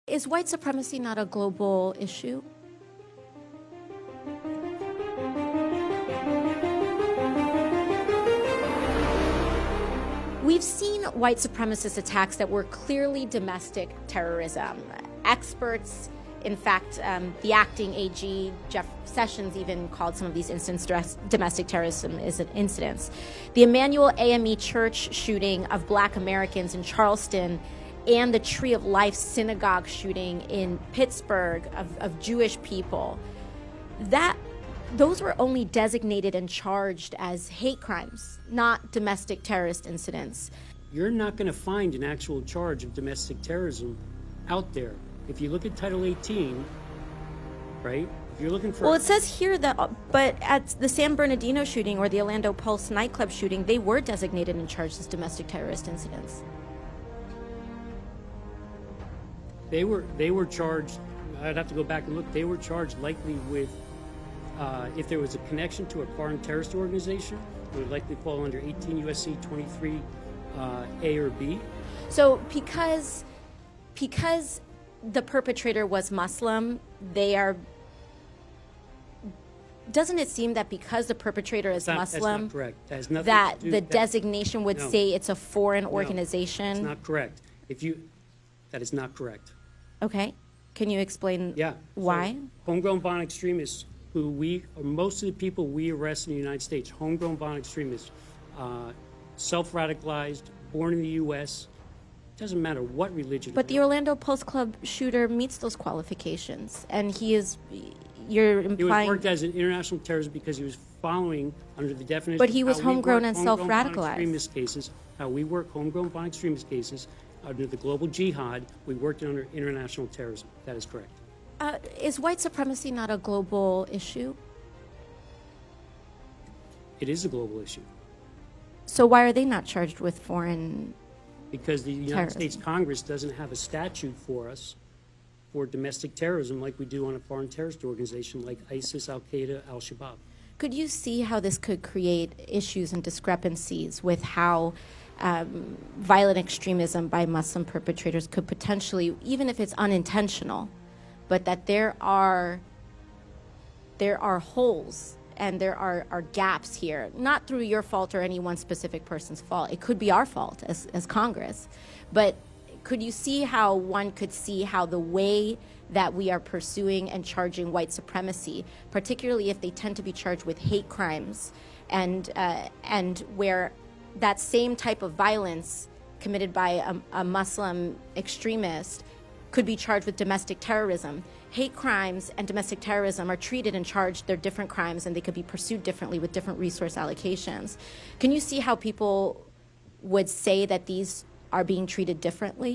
Is white supremacy not a global issue? We've seen white supremacist attacks that were clearly domestic terrorism. Experts, in fact, the acting AG, Jeff Sessions, even called some of these incidents domestic terrorism incidents. The Emmanuel AME Church shooting of Black Americans in Charleston and the Tree of Life synagogue shooting in Pittsburgh of Jewish people, those were only designated and charged as hate crimes, not domestic terrorist incidents. You're not going to find an actual charge of domestic terrorism out there. If you look at Title 18, right? If you're looking for... Well, it says here that, but at the San Bernardino shooting or the Orlando Pulse nightclub shooting, they were designated and charged as domestic terrorist incidents. They were charged, I'd have to go back and look, they were charged likely with, if there was a connection to a foreign terrorist organization, it would likely fall under 18 U.S.C. 23 A or B. So because the perpetrator was Muslim, doesn't it seem that because the perpetrator is Muslim, that's not correct. That has nothing that to do, the designation would say it's a foreign organization? That's not correct. That is not correct. Okay. Can you explain why? So, homegrown violent extremists, most of the people we arrest in the United States, homegrown violent extremists, self-radicalized, born in the U.S., doesn't matter what religion. But the Orlando Pulse Club shooter meets those qualifications, and you're implying... He was worked as an international terrorist because he was following under the definition... But he was homegrown and self-radicalized. Extremist cases, how we work homegrown violent extremist cases, under the global jihad, we worked under international terrorism. That is correct. Is white supremacy not a global issue? It is a global issue. So why are they not charged with foreign Because the United States Congress doesn't have a statute for us for domestic terrorism like we do on a foreign terrorist organization like ISIS, Al-Qaeda, Al-Shabaab. Could you see how this could create issues and discrepancies with how violent extremism by Muslim perpetrators could potentially, even if it's unintentional, but that there are holes and there are gaps here, not through your fault or any one specific person's fault. It could be our fault as Congress. But could you see how one could see how the way that we are pursuing and charging white supremacy, particularly if they tend to be charged with hate crimes and where that same type of violence committed by a Muslim extremist could be charged with domestic terrorism. Hate crimes and domestic terrorism are treated and charged, they're different crimes, and they could be pursued differently with different resource allocations. Can you see how people would say that these are being treated differently?